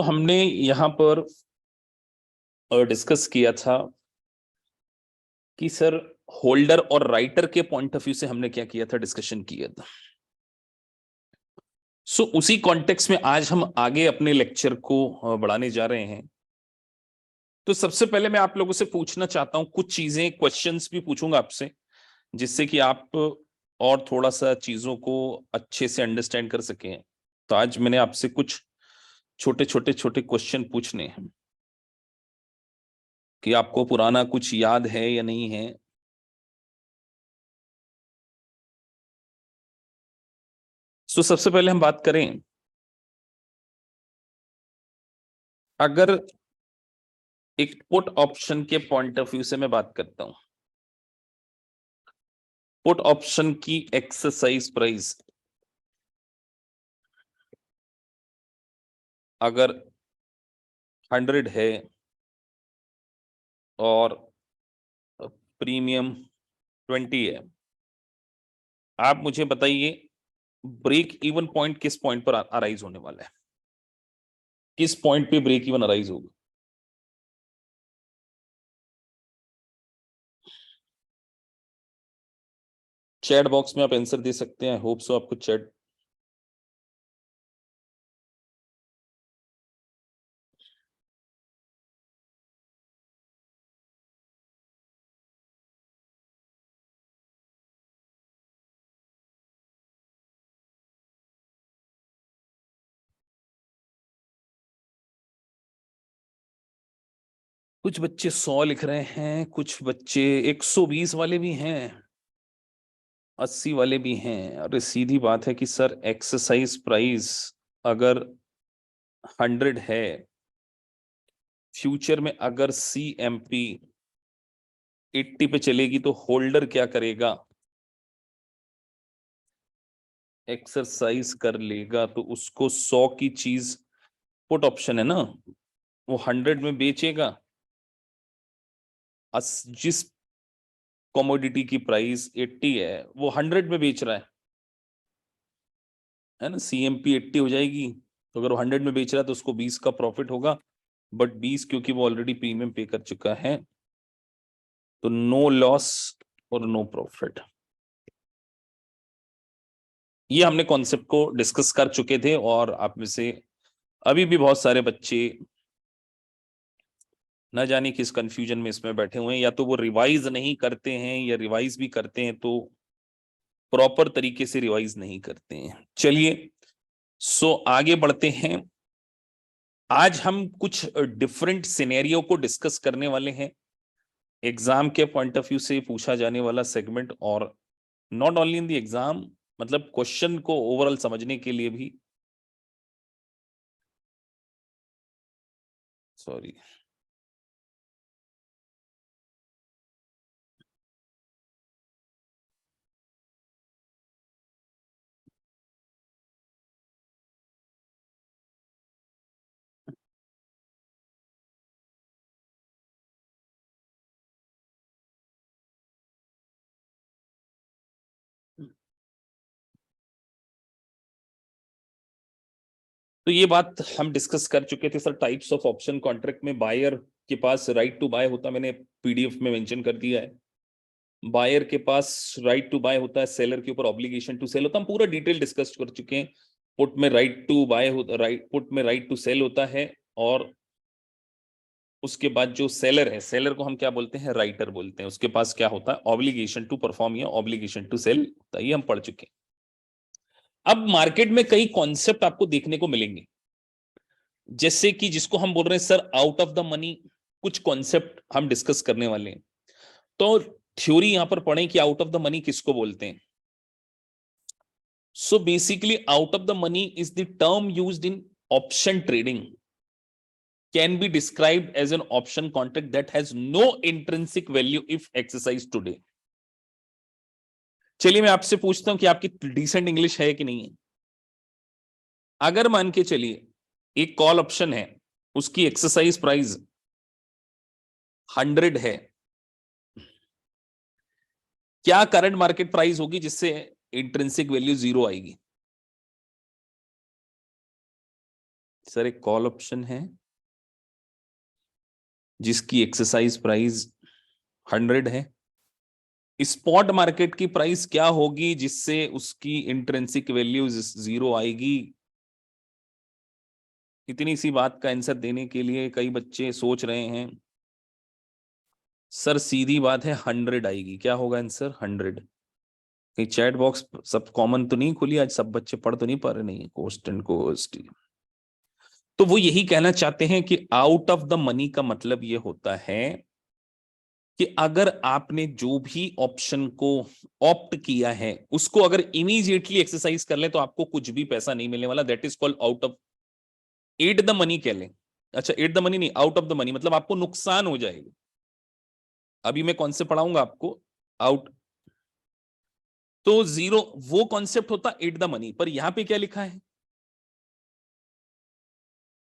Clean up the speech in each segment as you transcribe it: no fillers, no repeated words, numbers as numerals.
हमने यहाँ पर डिस्कस किया था कि सर होल्डर और राइटर के पॉइंट ऑफ व्यू से हमने क्या किया था, डिस्कशन किया था। उसी कॉन्टेक्स्ट में आज हम आगे अपने लेक्चर को बढ़ाने जा रहे हैं। तो सबसे पहले मैं आप लोगों से पूछना चाहता हूं, कुछ चीजें क्वेश्चंस भी पूछूंगा आपसे, जिससे कि आप और थोड़ा सा चीजों को अच्छे से अंडरस्टैंड कर सकें। तो आज मैंने आपसे कुछ छोटे क्वेश्चन पूछने हैं कि आपको पुराना कुछ याद है या नहीं है। सबसे पहले हम बात करें, अगर एक पुट ऑप्शन के पॉइंट ऑफ व्यू से मैं बात करता हूं, पुट ऑप्शन की एक्सरसाइज प्राइस अगर 100 है और प्रीमियम 20 है, आप मुझे बताइए ब्रेक इवन पॉइंट किस पॉइंट पर अराइज होने वाला है, किस पॉइंट पे ब्रेक इवन अराइज होगा। चैट बॉक्स में आप आंसर दे सकते हैं। होप सो आपको चैट कुछ बच्चे 100 लिख रहे हैं, कुछ बच्चे 120 वाले भी हैं, 80 वाले भी हैं। अरे सीधी बात है कि सर एक्सरसाइज प्राइस अगर 100 है, फ्यूचर में अगर CMP 80 पे चलेगी तो होल्डर क्या करेगा, एक्सरसाइज कर लेगा तो उसको 100 की चीज, पुट ऑप्शन है ना, वो 100 में बेचेगा। जिस कमोडिटी की प्राइस 80 है वो 100 में बेच रहा है ना, CMP 80 हो जाएगी तो अगर वो 100 में बेच रहा है तो उसको 20 का प्रॉफिट होगा। बट 20 क्योंकि वो ऑलरेडी प्रीमियम पे कर चुका है, तो नो लॉस और नो प्रॉफिट। ये हमने कॉन्सेप्ट को डिस्कस कर चुके थे और आप में से अभी भी बहुत सारे बच्चे न जाने किस कंफ्यूजन में इसमें बैठे हुए हैं, या तो वो रिवाइज नहीं करते हैं या रिवाइज भी करते हैं तो प्रॉपर तरीके से रिवाइज नहीं करते हैं। चलिए आगे बढ़ते हैं। आज हम कुछ डिफरेंट सिनेरियो को डिस्कस करने वाले हैं, एग्जाम के पॉइंट ऑफ व्यू से पूछा जाने वाला सेगमेंट, और not only in the exam, मतलब क्वेश्चन को ओवरऑल समझने के लिए भी। सॉरी, तो ये बात हम डिस्कस कर चुके थे sir. Types of option contract में बायर के पास राइट टू बाय होता है, मैंने PDF में मेंशन कर दिया है। बायर के पास राइट टू बाय होता है, सेलर के ऊपर ऑब्लिगेशन टू सेल होता है। हम पूरा डिटेल डिस्कस कर चुके हैं। पुट में राइट टू बाय होता, राइट पुट में राइट टू सेल होता है, और उसके बाद जो सेलर है, सेलर को हम क्या बोलते हैं, राइटर बोलते हैं, उसके पास क्या होता है, ऑब्लिगेशन टू परफॉर्म या ऑब्लिगेशन टू सेल होता है। ये हम पढ़ चुके हैं। अब मार्केट में कई कॉन्सेप्ट आपको देखने को मिलेंगे, जैसे कि जिसको हम बोल रहे हैं sir out of the money. कुछ कॉन्सेप्ट हम डिस्कस करने वाले हैं, तो थ्योरी यहां पर पढ़ें कि आउट ऑफ द मनी किसको बोलते हैं। Basically out of the money is the term used in option trading, can be described as an option contract that has no intrinsic value if exercised today। चलिए मैं आपसे पूछता हूं कि आपकी डिसेंट इंग्लिश है कि नहीं है। अगर मान के चलिए एक कॉल ऑप्शन है, उसकी एक्सरसाइज प्राइस 100 है, क्या करंट मार्केट प्राइस होगी जिससे इंट्रिंसिक वैल्यू 0 आएगी? सर एक कॉल ऑप्शन है जिसकी एक्सरसाइज प्राइस 100 है। स्पॉट मार्केट की प्राइस क्या होगी जिससे उसकी इंट्रिंसिक वैल्यू 0 आएगी? इतनी सी बात का आंसर देने के लिए कई बच्चे सोच रहे हैं। सर सीधी बात है 100 आएगी। क्या होगा आंसर? 100। कहीं चैट बॉक्स सब कॉमन तो नहीं खुली आज? सब बच्चे पढ़ तो नहीं पा रहे? नहीं, कोस्ट एंड कोस्ट। तो वो यही कहना चाहते हैं कि आउट ऑफ द मनी का मतलब ये होता है कि अगर आपने जो भी ऑप्शन को ऑप्ट किया है उसको अगर इमीडिएटली एक्सरसाइज कर ले तो आपको कुछ भी पैसा नहीं मिलने वाला। That is called out of, eight the money कह लें। अच्छा, एट द मनी नहीं, आउट ऑफ द मनी मतलब आपको नुकसान हो जाएगा। अभी मैं कौन से पढ़ाऊंगा आपको आउट। तो जीरो वो कॉन्सेप्ट होता एट द मनी, पर यहां पे क्या लिखा है?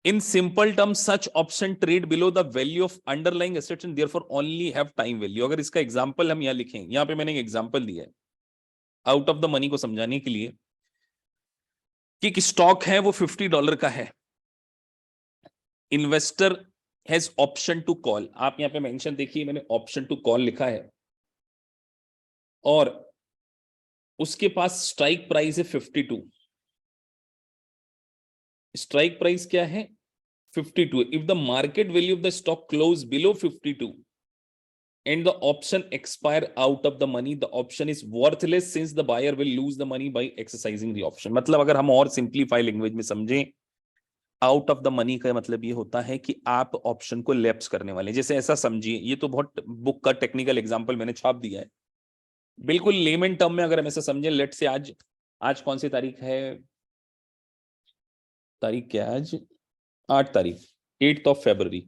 In simple terms, such option trade below the value of underlying assets and therefore only have time value। अगर इसका एग्जांपल हम यहां लिखें, यहां पे मैंने एक एग्जांपल दिया है आउट ऑफ द मनी को समझाने के लिए कि एक स्टॉक है वो $50 का है। Investor has option to call. आप यहां पे मेंशन देखिए, मैंने ऑप्शन टू कॉल लिखा है और उसके पास स्ट्राइक प्राइस है 52। स्ट्राइक प्राइस क्या है? 52। If the market value of the stock close below 52 and the option expire out of the money, the option is worthless since the buyer will lose the money by exercising the option। मतलब अगर हम और simplify language में समझें, out of the money का मतलब ये होता है कि आप ऑप्शन को लैप्स करने वाले। जैसे ऐसा समझिए, ये तो बहुत बुक का टेक्निकल एग्जांपल मैंने छाप दिया है। बिल्कुल लेमन टर्म में अगर हम ऐसा समझें, लेट से आज आज कौन सी तारीख है? तारीख क्या है आज? 8 तारीख, 8 फरवरी।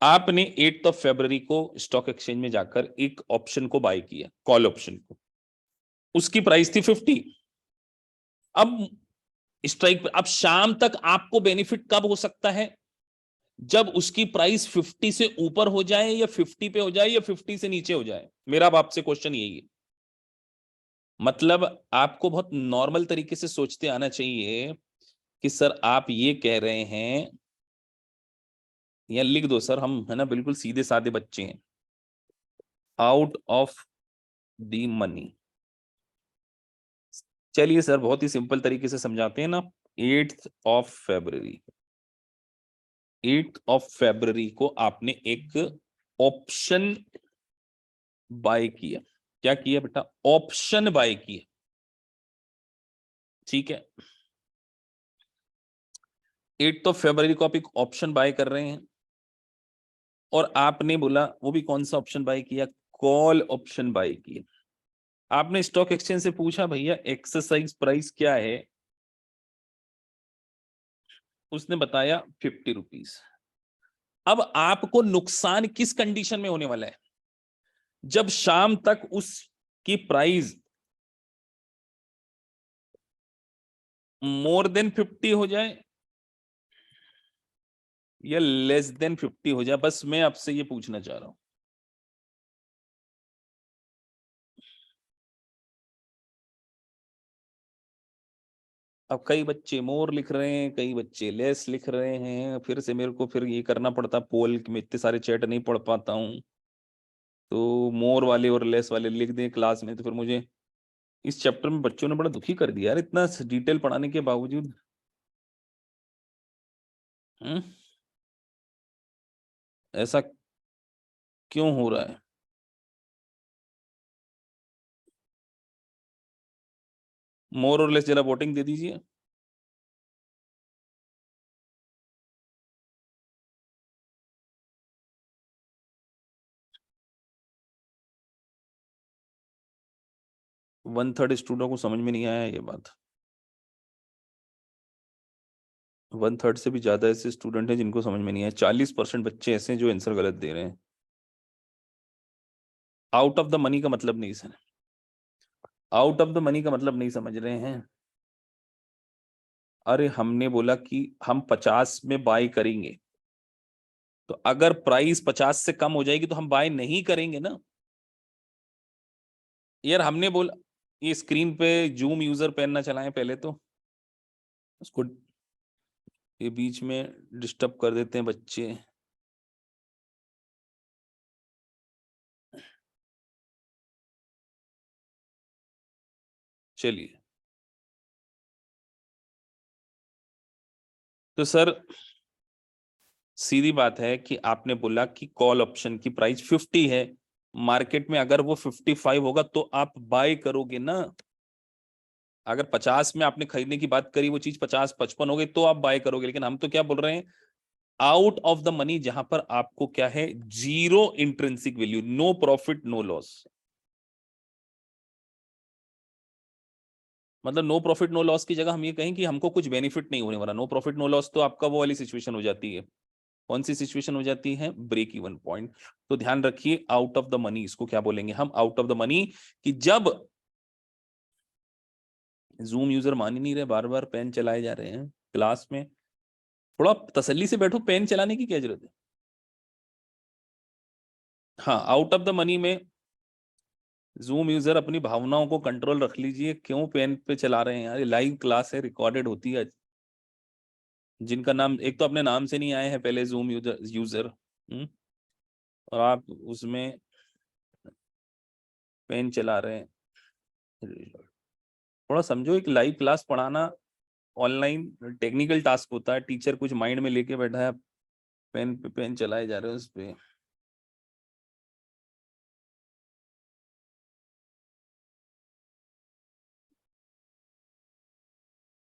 आपने 8 फरवरी को स्टॉक एक्सचेंज में जाकर एक ऑप्शन को बाय किया, कॉल ऑप्शन को। उसकी प्राइस थी 50। अब स्ट्राइक, अब शाम तक आपको बेनिफिट कब हो सकता है? जब उसकी प्राइस 50 से ऊपर हो जाए या 50 पे हो जाए या 50 से नीचे हो जाए। मेरा अब आपसे क्वेश्चन यही है। मतलब आपको बहुत नॉर्मल तरीके से सोचते आना चाहिए कि सर आप ये कह रहे हैं, या लिख दो सर, हम है ना बिल्कुल सीधे साधे बच्चे हैं। आउट ऑफ द मनी, चलिए सर बहुत ही सिंपल तरीके से समझाते हैं ना। 8 फरवरी, 8 फरवरी को आपने एक ऑप्शन बाय किया। क्या किया बेटा? ऑप्शन बाय किया। ठीक है, 8 फरवरी को आप एक ऑप्शन बाय कर रहे हैं और आपने बोला, वो भी कौन सा ऑप्शन बाय किया? कॉल ऑप्शन बाय किया। आपने स्टॉक एक्सचेंज से पूछा भैया एक्सरसाइज प्राइस क्या है? उसने बताया 50 रुपीज। अब आपको नुकसान किस कंडीशन में होने वाला है? जब शाम तक उसकी प्राइस मोर देन 50 हो जाए या लेस देन 50 हो जाए। बस मैं आपसे ये पूछना चाह रहा हूं। अब कई बच्चे मोर लिख रहे हैं, कई बच्चे लेस लिख रहे हैं। फिर से मेरे को फिर ये करना पड़ता पोल में, इतने सारे चैट नहीं पढ़ पाता हूं। तो मोर वाले और लेस वाले लिख दें क्लास में, तो फिर मुझे इस चैप्टर में बच्चों ने बड़ा दुखी कर दिया यार, इतना डिटेल पढ़ाने के बावजूद। हम्म, ऐसा क्यों हो रहा है? मोर और लेस जरा वोटिंग दे दीजिए। 1/3 स्टूडेंट को समझ में नहीं आया ये बात। 1/3 से भी ज्यादा ऐसे स्टूडेंट हैं जिनको समझ में नहीं आया। 40% बच्चे ऐसे हैं जो आंसर गलत दे रहे हैं। आउट ऑफ द मनी का मतलब नहीं sir, out of the money का मतलब नहीं समझ रहे हैं। अरे हमने बोला कि हम 50 में बाय करेंगे, तो अगर प्राइस 50 से कम हो जाएगी तो हम बाय नहीं करेंगे ना यार। हमने बोला, ये स्क्रीन पे जूम यूजर पेन ना चलाएं पहले तो उसको। ये बीच में डिस्टर्ब कर देते हैं बच्चे। चलिए, तो सर सीधी बात है कि आपने बोला कि कॉल ऑप्शन की प्राइस 50 है, मार्केट में अगर वो 55 होगा तो आप बाय करोगे ना। अगर 50 में आपने खरीदने की बात करी, वो चीज 50-55 हो गई तो आप बाय करोगे। लेकिन हम तो क्या बोल रहे हैं, आउट ऑफ द मनी, जहां पर आपको क्या है, zero intrinsic value, no profit no loss. मतलब नो प्रॉफिट नो लॉस की जगह हम ये कहें कि हमको कुछ बेनिफिट नहीं होने वाला। नो प्रॉफिट नो लॉस तो आपका वो वाली सिचुएशन हो जाती है। कौन सी सिचुएशन हो जाती है, ब्रेक इवन पॉइंट। तो ध्यान रखिए, आउट ऑफ द मनी इसको क्या बोलेंगे हम, आउट ऑफ द मनी। कि जब जूम यूजर मान ही नहीं रहे, बार बार पेन चलाए जा रहे हैं क्लास में। थोड़ा तसल्ली से बैठो, पेन चलाने की क्या जरूरत है। हाँ, आउट ऑफ द मनी में जूम यूजर अपनी भावनाओं को कंट्रोल रख लीजिए। क्यों पेन पे चला रहे हैं यार, ये लाइव क्लास है, रिकॉर्डेड होती है। जिनका नाम एक तो अपने नाम से नहीं आए हैं पहले, जूम यूजर और आप उसमें पेन चला रहे हैं। थोड़ा समझो, एक लाइव क्लास पढ़ाना ऑनलाइन टेक्निकल टास्क होता है। टीचर कुछ माइंड में लेके बैठा है, पेन पे पेन चलाए जा रहे हैं उस पे।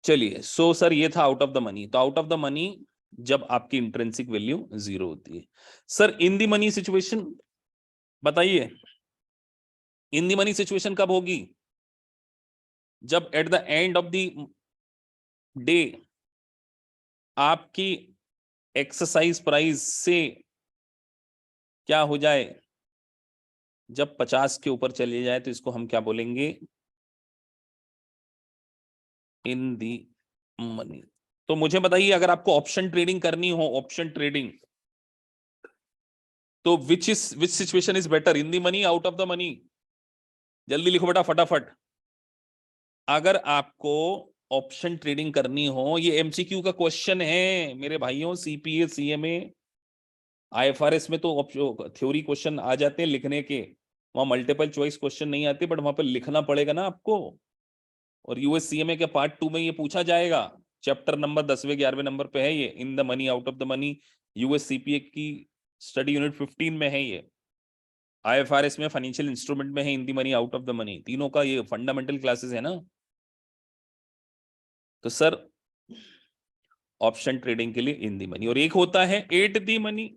चलिए, सो सर ये था आउट ऑफ द मनी। तो आउट ऑफ द मनी जब आपकी इंट्रिंसिक वैल्यू जीरो होती है। Sir in the money situation बताइए, इन द मनी सिचुएशन कब होगी, जब at the end of the day आपकी एक्सरसाइज प्राइस से क्या हो जाए, जब 50 के ऊपर चले जाए, तो इसको हम क्या बोलेंगे, इन दी मनी। तो मुझे बताइए, अगर आपको ऑप्शन ट्रेडिंग करनी हो, ऑप्शन ट्रेडिंग, तो विच situation is better, in the money out of the money. जल्दी लिखो बेटा फटाफट। अगर आपको ऑप्शन ट्रेडिंग करनी हो, ये एमसीक्यू का क्वेश्चन है मेरे भाइयों, सीपीए सीएमए आईएफआरएस में तो थ्योरी क्वेश्चन आ जाते हैं लिखने के, वहां मल्टीपल चॉइस क्वेश्चन नहीं आते, बट वहां पर लिखना पड़ेगा ना आपको। और यूएससीएमए के पार्ट 2 में ये पूछा जाएगा, चैप्टर नंबर 10वें 11वें नंबर पे है ये, in the money out of the money. USCPA की स्टडी यूनिट 15 में है ये। आईएफआरएस में फाइनेंशियल इंस्ट्रूमेंट में है इन the money out of the money. तीनों का ये फंडामेंटल क्लासेस है ना। तो सर ऑप्शन ट्रेडिंग के लिए इन द मनी, और एक होता है at the money,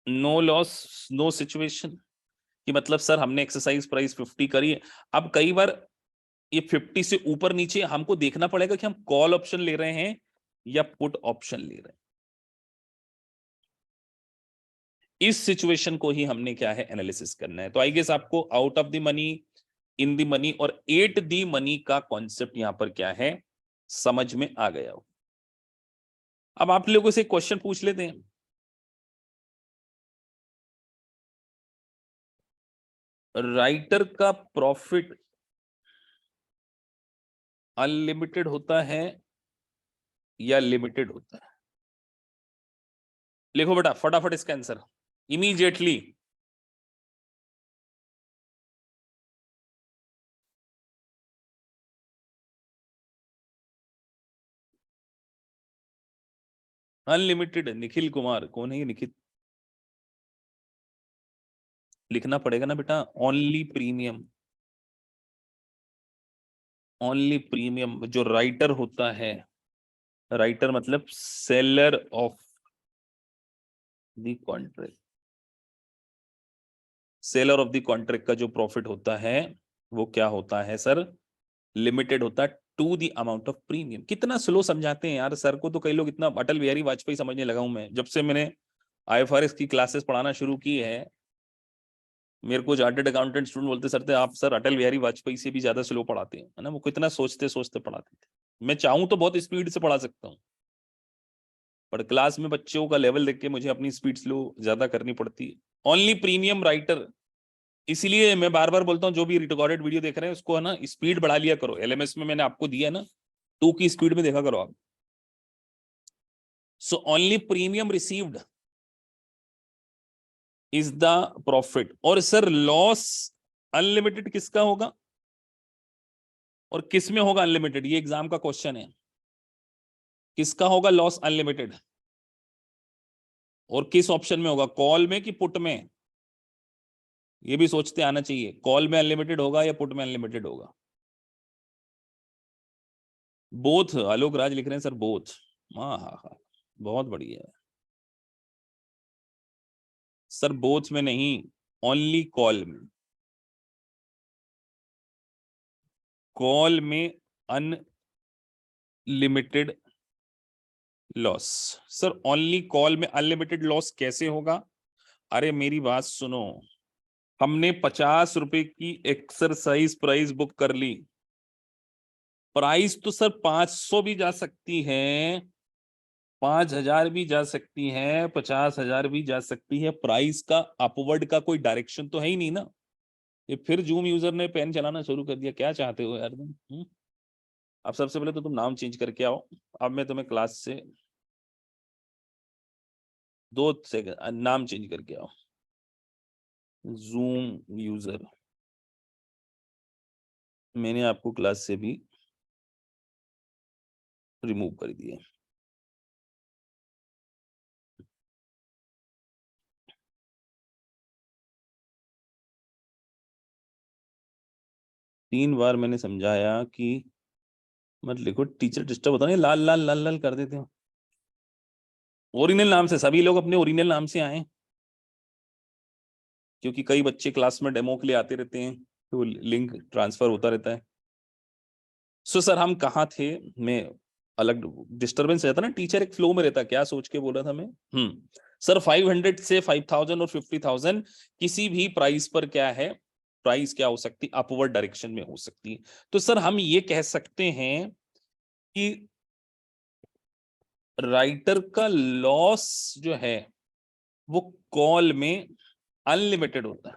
no loss no situation. कि मतलब सर हमने एक्सरसाइज प्राइस 50 करी है, अब कई बार ये 50 से ऊपर नीचे हमको देखना पड़ेगा कि हम कॉल ऑप्शन ले रहे हैं या पुट ऑप्शन ले रहे हैं। इस सिचुएशन को ही हमने क्या है, एनालिसिस करना है। तो आई गेस आपको out of the money, in the money और एट द मनी का कॉन्सेप्ट यहां पर क्या है, समझ में आ गया हो। अब आप लोगों से क्वेश्चन पूछ लेते हैं। राइटर का प्रॉफिट अनलिमिटेड होता है या लिमिटेड होता है? लिखो बेटा फटाफट इसका answer immediately. Unlimited. Nikhil Kumar कौन है ये निखिल? लिखना पड़ेगा ना बेटा, ओनली प्रीमियम। ओनली प्रीमियम जो राइटर होता है, राइटर मतलब seller of the contract, seller of the contract का जो प्रॉफिट होता है वो क्या होता है सर, लिमिटेड होता है to the amount of premium. कितना स्लो समझाते हैं यार सर को, तो कई लोग इतना अटल बिहारी वाजपेयी समझने लगा हूं मैं जब से मैंने आईएफआरएस की क्लासेस पढ़ाना शुरू की है। मेरे को चार्टर्ड अकाउंटेंट स्टूडेंट बोलते सर थे आप सर अटल बिहारी वाजपेयी से भी ज्यादा स्लो पढ़ाते हैं, है ना। वो कितना सोचते सोचते पढ़ाते थे। मैं चाहूं तो बहुत स्पीड से पढ़ा सकता हूँ, पर क्लास में बच्चों का लेवल देख के मुझे अपनी स्पीड स्लो ज्यादा करनी पड़ती है। Only premium writer. इसीलिए मैं बार बार बोलता हूँ, जो भी रिकॉर्डेड वीडियो देख रहे हैं उसको है ना स्पीड बढ़ा लिया करो। एलएमएस में मैंने आपको दिया है ना, 2 की स्पीड में देखा करो आप। So only premium received is the profit. और सर लॉस अनलिमिटेड किसका होगा और किस में होगा अनलिमिटेड, ये एग्जाम का क्वेश्चन है। किसका होगा लॉस अनलिमिटेड और किस ऑप्शन में होगा, कॉल में कि पुट में? ये भी सोचते आना चाहिए, कॉल में अनलिमिटेड होगा या पुट में अनलिमिटेड होगा। बोथ, आलोक राज लिख रहे हैं सर बोथ। हाँ हाँ हाँ, बहुत बढ़िया है सर, बोथ में नहीं, ओनली कॉल में। कॉल में unlimited loss. Sir only call में अनलिमिटेड लॉस कैसे होगा? अरे मेरी बात सुनो, हमने 50 रुपए की एक्सरसाइज प्राइस बुक कर ली। प्राइस तो सर 500 भी जा सकती है, 5000 भी जा सकती है, 50,000 भी जा सकती है। प्राइस का अपवर्ड का कोई डायरेक्शन तो है ही नहीं ना। ये फिर जूम यूजर ने पेन चलाना शुरू कर दिया, क्या चाहते हो यार तुम? अब सबसे पहले तो तुम नाम चेंज करके आओ। अब मैं तुम्हें क्लास से 2 सेकंड नाम चेंज करके आओ। जूम यूजर, मैंने आपको क्लास से भी रिमूव कर दिया। तीन बार मैंने समझाया कि मत लिखो, टीचर डिस्टर्ब होता नहीं, लाल लाल लाल लाल कर देते हो। ओरिजिनल नाम से, सभी लोग अपने ओरिजिनल नाम से आए, क्योंकि कई बच्चे क्लास में डेमो के लिए आते रहते हैं तो लिंक ट्रांसफर होता रहता है। सो सर हम कहाँ थे, मैं अलग डिस्टरबेंस रहता ना, टीचर एक फ्लो में रहता, क्या सोच के बोला था मैं। सर 500 से 5000 और 50,000 किसी भी प्राइस पर क्या है, प्राइस क्या हो सकती, अपवर्ड डायरेक्शन में हो सकती है। तो सर हम ये कह सकते हैं कि राइटर का लॉस जो है वो कॉल में अनलिमिटेड होता है।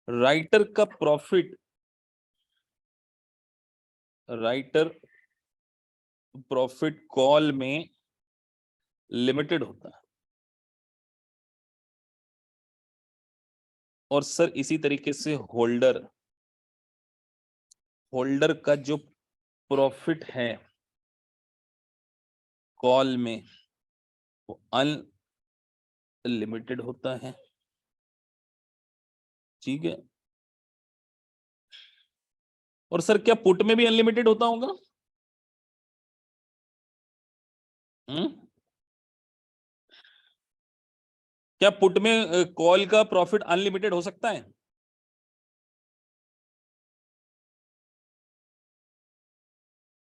राइटर का प्रॉफिट, राइटर प्रॉफिट कॉल में लिमिटेड होता है। और सर इसी तरीके से होल्डर, होल्डर का जो प्रॉफिट है कॉल में वो अनलिमिटेड होता है। ठीक है। और सर क्या पुट में भी अनलिमिटेड होता होगा? हम्म, क्या पुट में कॉल का प्रॉफिट अनलिमिटेड हो सकता है?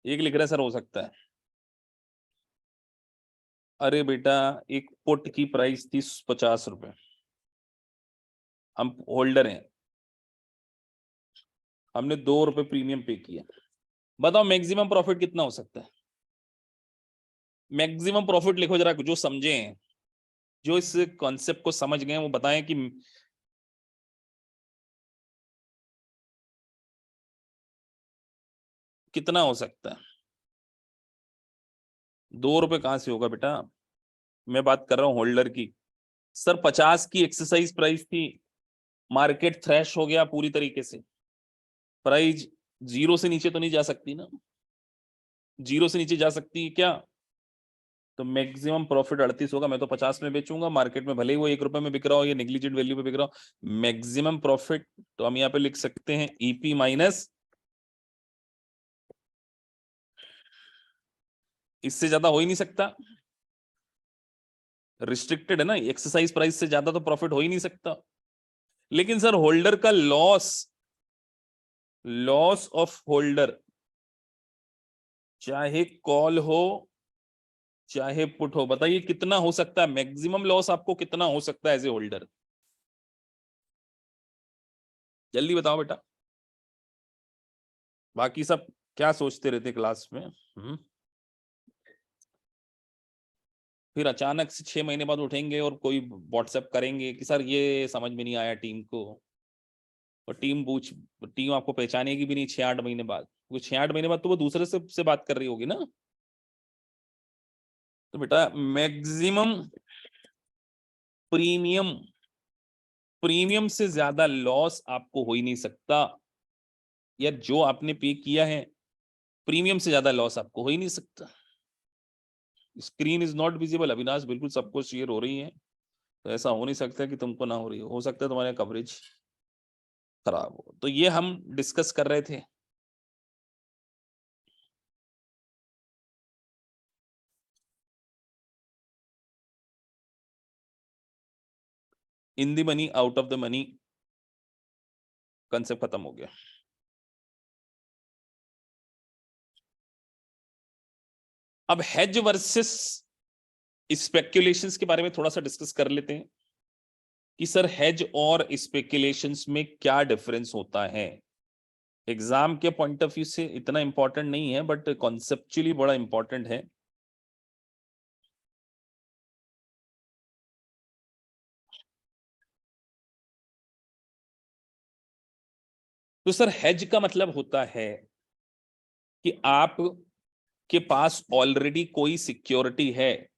एक लिख रहा है सर हो सकता है। अरे बेटा, एक पुट की प्राइस थी 50 रुपए, हम होल्डर हैं, हमने 2 रुपए प्रीमियम पे किया। बताओ मैक्सिमम प्रॉफिट कितना हो सकता है? मैक्सिमम प्रॉफिट लिखो जरा, जो समझे हैं, जो इस कॉन्सेप्ट को समझ गए वो बताएं कि कितना हो सकता है। 2 रुपए कहां से होगा बेटा, मैं बात कर रहा हूं होल्डर की। सर 50 की एक्सरसाइज प्राइस थी, मार्केट थ्रैश हो गया पूरी तरीके से, प्राइस 0 से नीचे तो नहीं जा सकती ना, 0 से नीचे जा सकती है क्या? तो मैक्सिमम प्रॉफिट 38 होगा। मैं तो 50 में बेचूंगा, मार्केट में भले ही वो 1 रुपए में बिक रहा हो या नेग्लिजेंट वैल्यू पे बिक रहा हो, मैक्सिमम प्रॉफिट तो हम यहाँ पे लिख सकते हैं ईपी माइनस, इससे ज्यादा हो ही नहीं सकता, रिस्ट्रिक्टेड है ना, एक्सरसाइज प्राइस से ज्यादा तो प्रॉफिट हो ही नहीं सकता। लेकिन सर होल्डर का लॉस, लॉस ऑफ होल्डर, चाहे कॉल हो चाहे पुट हो, बताइए कितना हो सकता है, मैक्सिमम लॉस आपको कितना हो सकता है एज ए होल्डर? जल्दी बताओ बेटा। बाकी सब क्या सोचते रहते क्लास में? फिर अचानक से 6 महीने बाद उठेंगे और कोई व्हाट्सएप करेंगे कि सर ये समझ में नहीं आया टीम को। और टीम आपको पहचानेगी भी नहीं 6-8 महीने बाद, क्योंकि 6-8 महीने बाद तो वो दूसरे से बात कर रही होगी ना। तो बेटा मैक्सिमम प्रीमियम, प्रीमियम से ज्यादा लॉस आपको हो ही नहीं सकता, या जो आपने पे किया है प्रीमियम से ज्यादा लॉस आपको हो ही नहीं सकता। Screen is not visible Avinash, बिल्कुल सबको शेयर हो रही है, तो ऐसा हो नहीं सकता कि तुमको ना हो रही हो सकता है तुम्हारे कवरेज खराब हो। तो ये हम डिस्कस कर रहे थे। इन the money out of the money concept खत्म हो गया। अब हेज वर्सेस स्पेक्युलेशंस के बारे में थोड़ा सा डिस्कस कर लेते हैं कि सर हेज और स्पेक्युलेशंस में क्या डिफरेंस होता है। एग्जाम के पॉइंट ऑफ व्यू से इतना इंपॉर्टेंट नहीं है, बट कॉन्सेप्चुअली बड़ा इंपॉर्टेंट है। तो सर हेज का मतलब होता है कि आप के पास ऑलरेडी कोई सिक्योरिटी है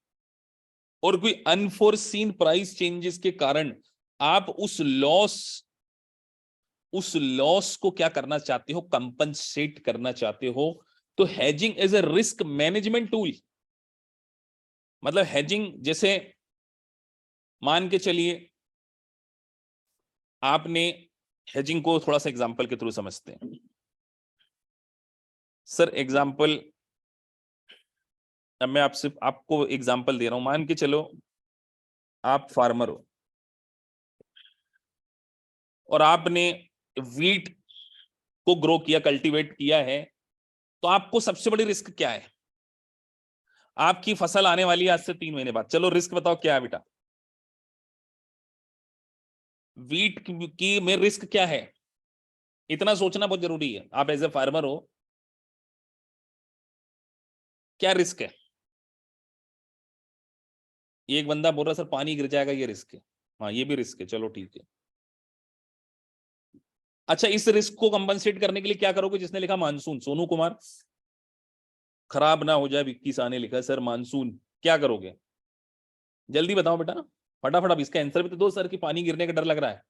और कोई अनफोर्सीन प्राइस चेंजेस के कारण आप उस लॉस को क्या करना चाहते हो, कंपनसेट करना चाहते हो। तो hedging as a risk management tool, मतलब हेजिंग जैसे मान के चलिए आपने, हेजिंग को थोड़ा सा एग्जांपल के थ्रू समझते हैं। सर एग्जांपल, अब मैं आपको एग्जांपल दे रहा हूं, मान के चलो आप फार्मर हो और आपने वीट को ग्रो किया, कल्टीवेट किया है, तो आपको सबसे बड़ी रिस्क क्या है? आपकी फसल आने वाली है आज से 3 महीने बाद, चलो रिस्क बताओ क्या है बेटा? वीट की में रिस्क क्या है? इतना सोचना बहुत जरूरी है। आप एज ए फार्मर हो, क्या रिस्क है? एक बंदा बोल रहा सर पानी गिर जाएगा, ये रिस्क है। हाँ ये भी रिस्क है, चलो ठीक है। अच्छा, इस रिस्क को कंपनसेट करने के लिए क्या करोगे? जिसने लिखा मानसून, सोनू कुमार, खराब ना हो जाए 21 आने लिखा सर मानसून, क्या करोगे? जल्दी बताओ बेटा, फटाफट। अब इसका आंसर भी तो दो सर, कि पानी गिरने का डर लग रहा है।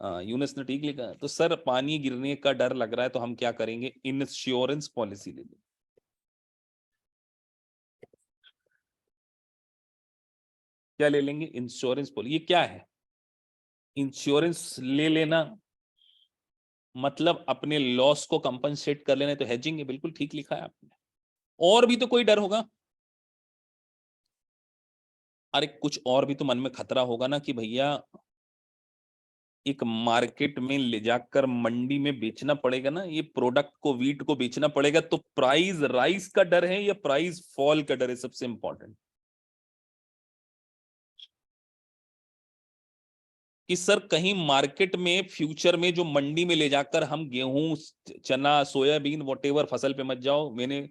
हाँ यूनुस ने ठीक लिखा है। तो सर पानी गिरने का डर लग रहा है तो हम क्या करेंगे? इंश्योरेंस पॉलिसी ले लेंगे। क्या ले लेंगे? Insurance policy. ये क्या है? इंश्योरेंस ले लेना मतलब अपने लॉस को कंपनसेट कर लेना, तो हेजिंग है, बिल्कुल ठीक लिखा है आपने। और भी तो कोई डर होगा? अरे कुछ और भी तो मन में खतरा होगा ना, कि भैया एक मार्केट में ले जाकर मंडी में बेचना पड़ेगा ना, ये प्रोडक्ट को, वीट को बेचना पड़ेगा, तो प्राइस राइज का डर है या प्राइस फॉल का डर है सबसे इंपॉर्टेंट? कि सर कहीं मार्केट में फ्यूचर में जो मंडी में ले जाकर हम गेहूं, चना, सोयाबीन, वॉटेवर फसल पे मत जाओ मैंने,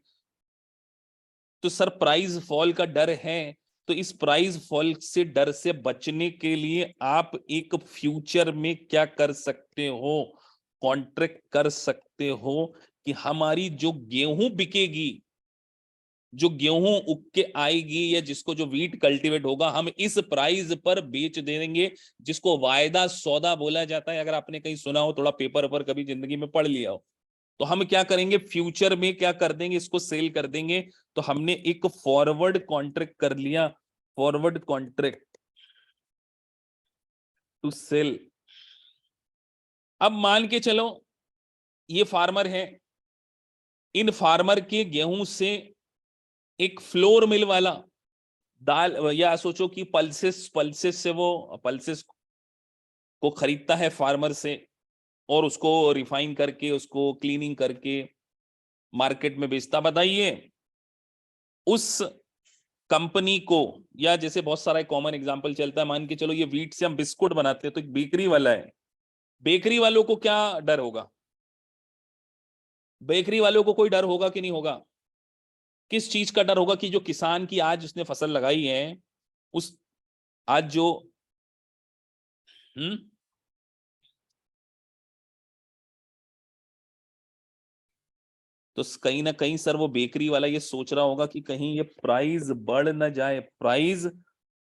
तो सर प्राइस फॉल का डर है। तो इस प्राइस फॉल से डर से बचने के लिए आप एक फ्यूचर में क्या कर सकते हो? कॉन्ट्रैक्ट कर सकते हो कि हमारी जो गेहूं बिकेगी, जो गेहूं उग के आएगी, या जिसको जो वीट कल्टीवेट होगा, हम इस प्राइस पर बेच देंगे, जिसको वायदा सौदा बोला जाता है। अगर आपने कहीं सुना हो, थोड़ा पेपर पर कभी जिंदगी में पढ़ लिया हो, तो हम क्या करेंगे? फ्यूचर में क्या कर देंगे? इसको सेल कर देंगे। तो हमने एक फॉरवर्ड कॉन्ट्रैक्ट कर लिया, फॉरवर्ड कॉन्ट्रैक्ट टू सेल। अब मान के चलो ये फार्मर है, इन फार्मर के गेहूं से एक फ्लोर मिल वाला दाल, या सोचो कि पल्सेस पल्सेस से वो पल्सेस को खरीदता है फार्मर से, और उसको रिफाइन करके, उसको क्लीनिंग करके मार्केट में बेचता। बताइए उस कंपनी को, या जैसे बहुत सारा कॉमन एग्जांपल चलता है, मान के चलो ये व्हीट से हम बिस्कुट बनाते हैं, तो एक बेकरी वाला है, बेकरी वालों को क्या डर होगा? बेकरी वालों को कोई डर होगा कि नहीं होगा? किस चीज का डर होगा? कि जो किसान की आज उसने फसल लगाई है, उस आज जो, हम्म तो कहीं ना कहीं सर वो बेकरी वाला ये सोच रहा होगा कि कहीं ये प्राइस बढ़ ना जाए, प्राइस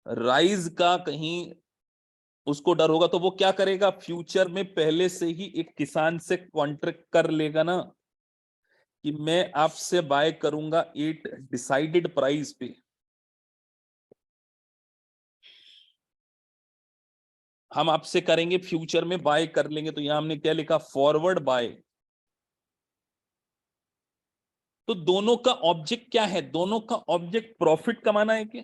राइज का कहीं उसको डर होगा, तो वो क्या करेगा, फ्यूचर में पहले से ही एक किसान से कॉन्ट्रैक्ट कर लेगा ना कि मैं आपसे बाय करूंगा एट डिसाइडेड प्राइस पे। हम आपसे करेंगे फ्यूचर में बाय कर लेंगे, तो यहां हमने क्या लिखा, फॉरवर्ड बाय। तो दोनों का ऑब्जेक्ट क्या है, दोनों का ऑब्जेक्ट प्रॉफिट कमाना है क्या?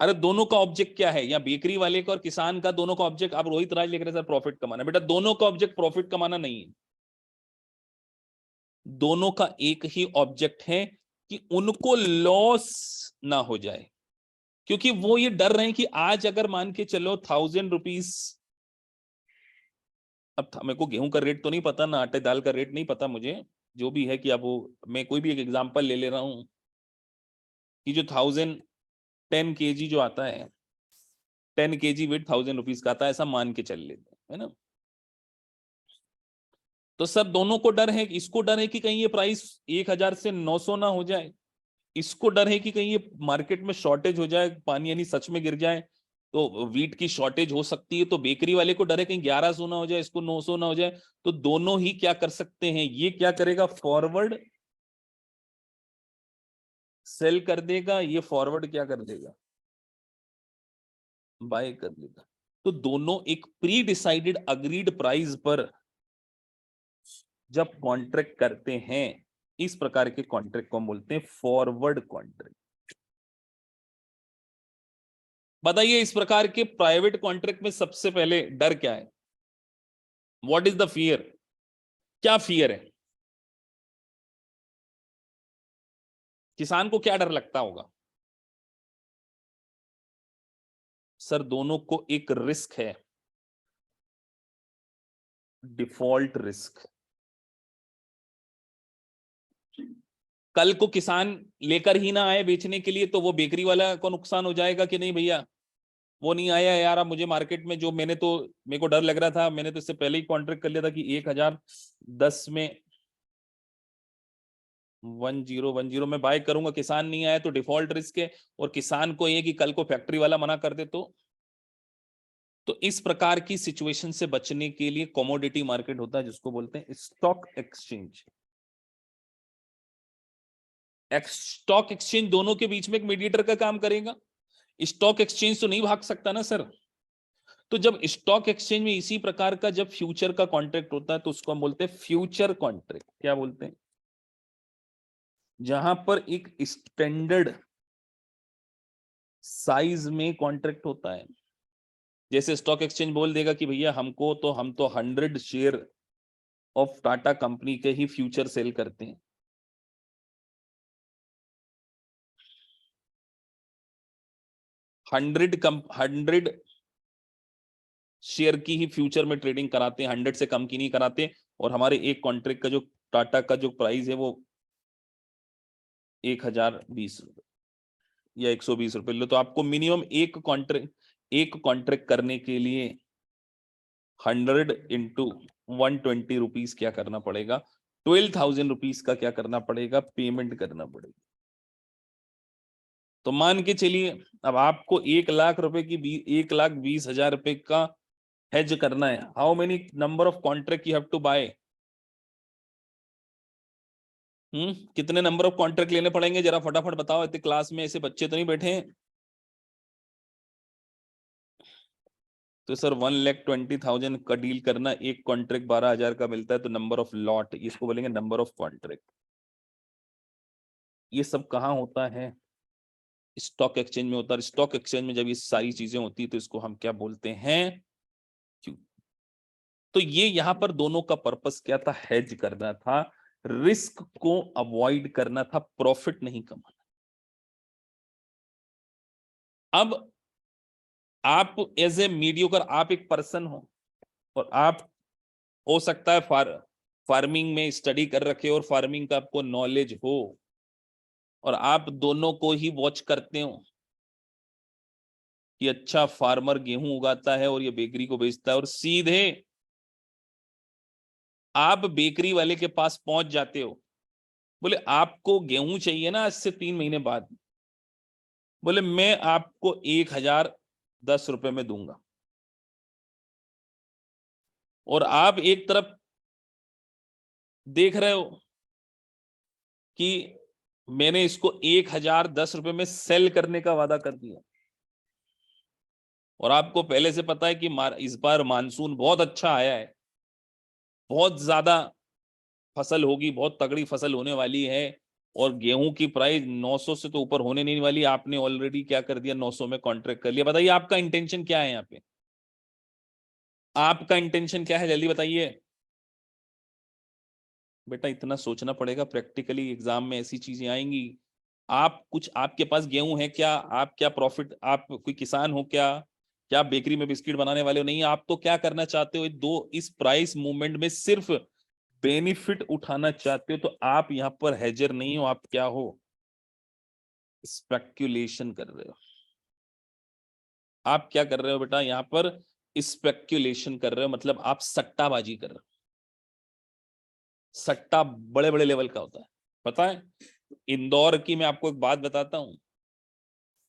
अरे दोनों का ऑब्जेक्ट क्या है, या बेकरी वाले का और किसान का दोनों का ऑब्जेक्ट, आप रोहित राज लिख रहे सर प्रॉफिट कमाना, बेटा दोनों का ऑब्जेक्ट प्रॉफिट कमाना नहीं है। दोनों का एक ही ऑब्जेक्ट है कि उनको लॉस ना हो जाए, क्योंकि वो ये डर रहे हैं कि आज अगर मान के चलो 1000 रुपीज, अब मेरे को गेहूं का रेट तो नहीं पता ना, आटे दाल का रेट नहीं पता मुझे, जो भी है कि अब वो मैं कोई भी एक एग्जांपल ले ले रहा हूं कि जो 1010 kg जो आता है, 10 kg वेट 1000 रुपीज का आता है, ऐसा मान के चल लेते हैं, है ना। तो सर दोनों को डर है, इसको डर है कि कहीं ये प्राइस 1000 से 900 ना हो जाए, इसको डर है कि कहीं ये मार्केट में शॉर्टेज हो जाए, पानी यानी सच में गिर जाए तो वीट की शॉर्टेज हो सकती है, तो बेकरी वाले को डर है कहीं 1100 ना हो जाए, इसको 900 ना हो जाए। तो दोनों ही क्या कर सकते हैं, ये क्या करेगा, फॉरवर्ड सेल कर देगा, ये फॉरवर्ड क्या कर देगा, बाय कर देगा। तो दोनों एक प्री डिसाइडेड अग्रीड प्राइस पर जब कॉन्ट्रैक्ट करते हैं, इस प्रकार के कॉन्ट्रैक्ट को हम बोलते हैं फॉरवर्ड कॉन्ट्रैक्ट। बताइए इस प्रकार के प्राइवेट कॉन्ट्रैक्ट में सबसे पहले डर क्या है, व्हाट इज द फियर, क्या फियर है, किसान को क्या डर लगता होगा? सर दोनों को एक रिस्क है, डिफॉल्ट रिस्क। कल को किसान लेकर ही ना आए बेचने के लिए, तो वो बेकरी वाला को नुकसान हो जाएगा कि नहीं भैया, वो नहीं आया यार, अब मुझे मार्केट में जो मैंने तो, मेरे को डर लग रहा था, मैंने तो इससे पहले ही कॉन्ट्रैक्ट कर लिया था कि 1010 में 1010 में बाय करूंगा, किसान नहीं आया तो डिफॉल्ट रिस्क है, और किसान को ये कि कल को फैक्ट्री वाला मना कर दे तो इस प्रकार की सिचुएशन से बचने के लिए कमोडिटी मार्केट होता है जिसको बोलते हैं स्टॉक एक्सचेंज। स्टॉक एक्सचेंज दोनों के बीच में एक मीडिएटर का काम करेगा, स्टॉक एक्सचेंज तो नहीं भाग सकता ना सर। तो जब स्टॉक एक्सचेंज में इसी प्रकार का जब फ्यूचर का कॉन्ट्रैक्ट होता है तो उसको हम बोलते हैं फ्यूचर कॉन्ट्रैक्ट। क्या बोलते हैं? जहां पर एक स्टैंडर्ड साइज में कॉन्ट्रैक्ट होता है, जैसे स्टॉक एक्सचेंज बोल देगा कि भैया हमको तो हम तो 100 शेयर ऑफ टाटा कंपनी के ही फ्यूचर सेल करते हैं, 100 शेयर की ही फ्यूचर में ट्रेडिंग कराते हैं, 100 से कम की नहीं कराते, और हमारे एक कॉन्ट्रैक्ट का जो टाटा का जो प्राइस है वो 1020 रुपए या 120 रुपए लो, तो आपको मिनिमम एक कॉन्ट्रैक्ट करने के लिए 100 × 120 रुपीज क्या करना पड़ेगा, 12,000 रुपीज का क्या करना पड़ेगा, पेमेंट करना पड़ेगा। तो मान के चलिए अब आपको 1 लाख रुपए की 1,20,000 रुपए का हेज करना है, how many number of contract you have to buy, कितने नंबर ऑफ कॉन्ट्रैक्ट लेने पड़ेंगे, जरा फटाफट बताओ, इतने क्लास में ऐसे बच्चे तो नहीं बैठे हैं। तो सर 1,20,000 का डील करना, एक कॉन्ट्रैक्ट 12,000 का मिलता है, तो नंबर ऑफ लॉट, इसको बोलेंगे नंबर ऑफ कॉन्ट्रैक्ट। ये सब कहाँ होता है, स्टॉक एक्सचेंज में होता है। स्टॉक एक्सचेंज में जब ये सारी चीजें होती है तो इसको हम क्या बोलते हैं, क्यों। तो ये यहाँ पर दोनों का पर्पस क्या था, हेज करना था, रिस्क को अवॉइड करना था, प्रॉफिट नहीं कमाना। अब आप एज ए मीडियोकर, आप एक पर्सन हो और आप हो सकता है फार्मिंग में स्टडी कर रखे हो और फार्मिंग का आपको नॉलेज हो, और आप दोनों को ही वॉच करते हो कि अच्छा फार्मर गेहूं उगाता है और ये बेकरी को बेचता है, और सीधे आप बेकरी वाले के पास पहुंच जाते हो, बोले आपको गेहूं चाहिए ना आज से 3 महीने बाद, बोले मैं आपको 1,010 रुपए में दूंगा। और आप एक तरफ देख रहे हो कि मैंने इसको 1,010 रुपए में सेल करने का वादा कर दिया, और आपको पहले से पता है कि इस बार मानसून बहुत अच्छा आया है, बहुत ज्यादा फसल होगी, बहुत तगड़ी फसल होने वाली है, और गेहूं की प्राइस 900 से तो ऊपर होने नहीं वाली। आपने ऑलरेडी क्या कर दिया, 900 में कॉन्ट्रैक्ट कर लिया। बताइए आपका इंटेंशन क्या है यहाँ पे, आपका इंटेंशन क्या है, जल्दी बताइए। बेटा इतना सोचना पड़ेगा, प्रैक्टिकली एग्जाम में ऐसी चीजें आएंगी। आप कुछ, आपके पास गेहूं है क्या, आप क्या प्रॉफिट, आप कोई किसान हो क्या, क्या बेकरी में बिस्किट बनाने वाले हो, नहीं। आप तो क्या करना चाहते हो, इस प्राइस मूवमेंट में सिर्फ बेनिफिट उठाना चाहते हो। तो आप यहाँ पर हेजर नहीं हो, आप क्या हो, स्पेक्युलेशन कर रहे हो। आप क्या कर रहे हो बेटा, यहाँ पर स्पेक्युलेशन कर रहे हो, मतलब आप सट्टाबाजी कर रहे हो। सट्टा बड़े बड़े लेवल का होता है, पता है। इंदौर की मैं आपको एक बात बताता हूं।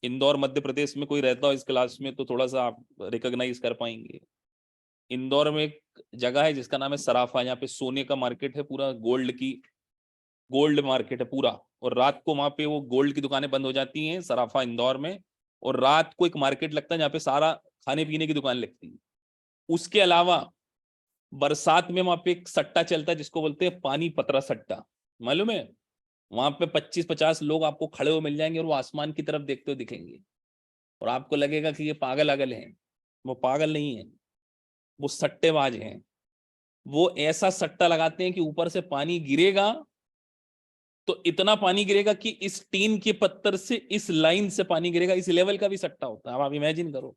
इंदौर मध्य प्रदेश में कोई रहता हो इस क्लास में तो थोड़ा सा आप रिकॉग्नाइज कर पाएंगे। इंदौर में एक जगह है जिसका नाम है सराफा, यहाँ पे सोने का मार्केट है पूरा, गोल्ड मार्केट है पूरा। और रात को वहां पे वो गोल्ड की दुकानें बंद हो जाती हैं सराफा इंदौर में, और रात को एक मार्केट लगता है जहाँ पे सारा खाने पीने की दुकान लगती है। उसके अलावा बरसात में वहां पे एक सट्टा चलता है जिसको बोलते हैं पानी पतरा सट्टा, मालूम है। वहां पे 25-50 लोग आपको खड़े हुए मिल जाएंगे, और वो आसमान की तरफ देखते हुए दिखेंगे, और आपको लगेगा कि ये पागल अगल हैं। वो पागल नहीं है, वो सट्टेबाज हैं। वो ऐसा सट्टा लगाते हैं कि ऊपर से पानी गिरेगा तो इतना पानी गिरेगा कि इस टीन के पत्थर से इस लाइन से पानी गिरेगा, इस लेवल का भी सट्टा होता है। अब आप इमेजिन करो,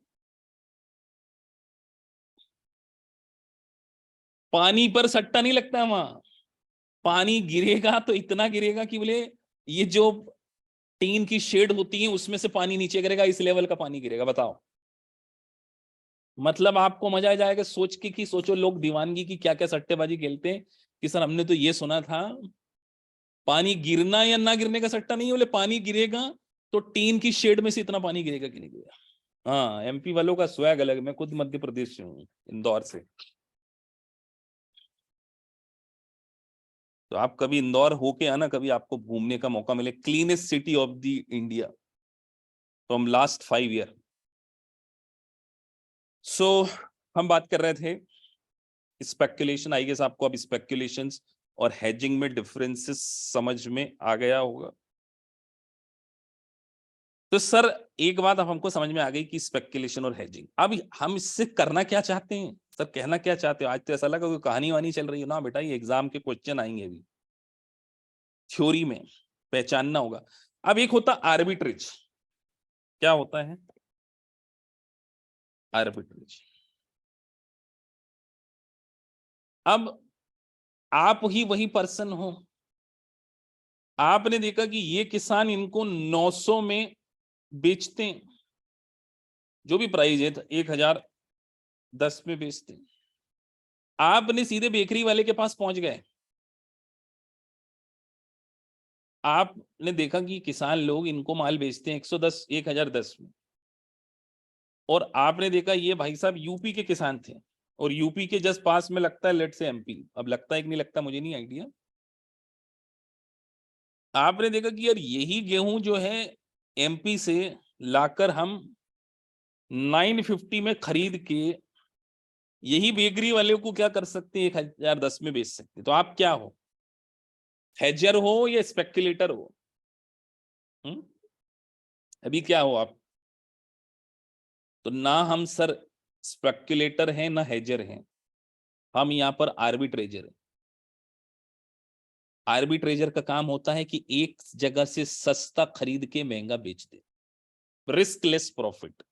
पानी पर सट्टा नहीं लगता है वहां। पानी गिरेगा तो इतना गिरेगा कि बोले ये जो टीन की शेड होती है उसमें से पानी नीचे गिरेगा, इस लेवल का पानी गिरेगा। बताओ, मतलब आपको मजा आ जाएगा सोच के कि सोचो लोग दीवानगी की क्या क्या सट्टेबाजी खेलते हैं कि सर हमने तो ये सुना था पानी गिरना या ना गिरने का सट्टा नहीं है, बोले पानी गिरेगा तो टीन की शेड में से इतना पानी गिरेगा कि नहीं गिरेगा। हाँ, एमपी वालों का स्वैग अलग। मैं खुद मध्य प्रदेश से हूँ, इंदौर से। तो आप कभी इंदौर होके आना, कभी आपको घूमने का मौका मिले, cleanest city of the India from last 5 year. So हम बात कर रहे थे स्पेक्युलेशन। आई गेस आपको अब स्पेक्युलेशंस और हेजिंग में डिफरेंसेस समझ में आ गया होगा। तो सर एक बात अब हमको समझ में आ गई कि स्पेक्युलेशन और हेजिंग, अब हम इससे करना क्या चाहते हैं, सर कहना क्या चाहते हो। आज तो ऐसा लगा कोई कहानी वानी चल रही है ना बेटा, ये एग्जाम के क्वेश्चन आएंगे अभी, थ्योरी में पहचानना होगा। अब एक होता आर्बिट्रेज। क्या होता है आर्बिट्रेज? अब आप ही वही पर्सन हो, आपने देखा कि ये किसान इनको 900 में बेचते हैं, जो भी प्राइस है 1,010 में बेचते हैं। आपने सीधे बेकरी वाले के पास पहुंच गए, आपने देखा कि किसान लोग इनको माल बेचते हैं 110 1,010 में, और आपने देखा ये भाई साहब यूपी के किसान थे, और यूपी के जस्ट पास में लगता है लेट से एमपी, अब लगता है कि नहीं लगता मुझे नहीं आइडिया। आपने देखा कि यार यही गेहूं जो है एमपी से लाकर हम 950 में खरीद के यही बेकरी वाले को क्या कर सकते हैं, 1,010 में बेच सकते। तो आप क्या हो, हेजर हो या स्पेक्युलेटर हो? हुँ? अभी क्या हो आप? तो ना हम सर स्पेक्युलेटर हैं ना हेजर हैं, हम यहाँ पर आर्बिट्रेजर हैं। आर्बिट्रेजर का काम होता है कि एक जगह से सस्ता खरीद के महंगा बेच दे, रिस्कलेस प्रॉफिट।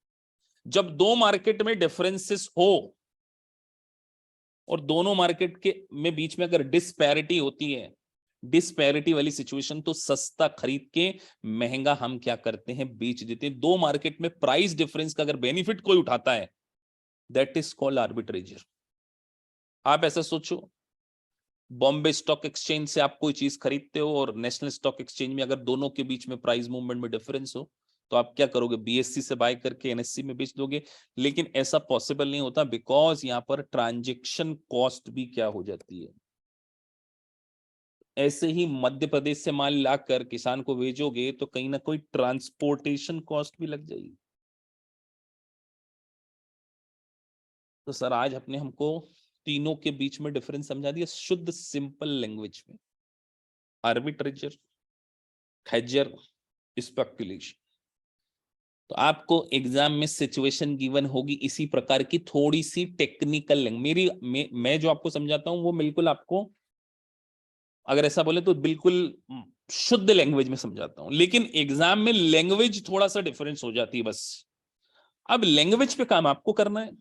जब दो मार्केट में डिफरेंसेस हो और दोनों मार्केट के में बीच में अगर डिस्पैरिटी होती है, डिस्पैरिटी वाली सिचुएशन, तो सस्ता खरीद के महंगा हम क्या करते हैं, बेच देते हैं। दो मार्केट में प्राइस डिफरेंस का अगर बेनिफिट कोई उठाता है, दैट इज कॉल्ड आर्बिट्रेजर। आप ऐसा सोचो बॉम्बे स्टॉक एक्सचेंज से आप कोई चीज खरीदते हो और नेशनल स्टॉक एक्सचेंज में अगर दोनों के बीच में प्राइस मूवमेंट में डिफरेंस हो तो आप क्या करोगे, बीएससी से बाय करके एनएससी में बेच दोगे। लेकिन ऐसा पॉसिबल नहीं होता, बिकॉज यहां पर ट्रांजेक्शन कॉस्ट भी क्या हो जाती है। ऐसे ही मध्य प्रदेश से माल लाकर किसान को भेजोगे तो कहीं ना कोई ट्रांसपोर्टेशन कॉस्ट भी लग जाएगी। तो सर आज अपने हमको तीनों के बीच में डिफरेंस समझा दिया शुद्ध सिंपल लैंग्वेज में, आर्बिट्रेजर, हेजर, स्पेकुलेशन। तो आपको एग्जाम में सिचुएशन गिवन होगी इसी प्रकार की, थोड़ी सी टेक्निकल लैंग्वेज। मैं जो आपको समझाता हूं वो बिल्कुल आपको, अगर ऐसा बोले तो बिल्कुल शुद्ध लैंग्वेज में समझाता हूं, लेकिन एग्जाम में लैंग्वेज थोड़ा सा डिफरेंस हो जाती है बस। अब लैंग्वेज पे काम आपको करना है,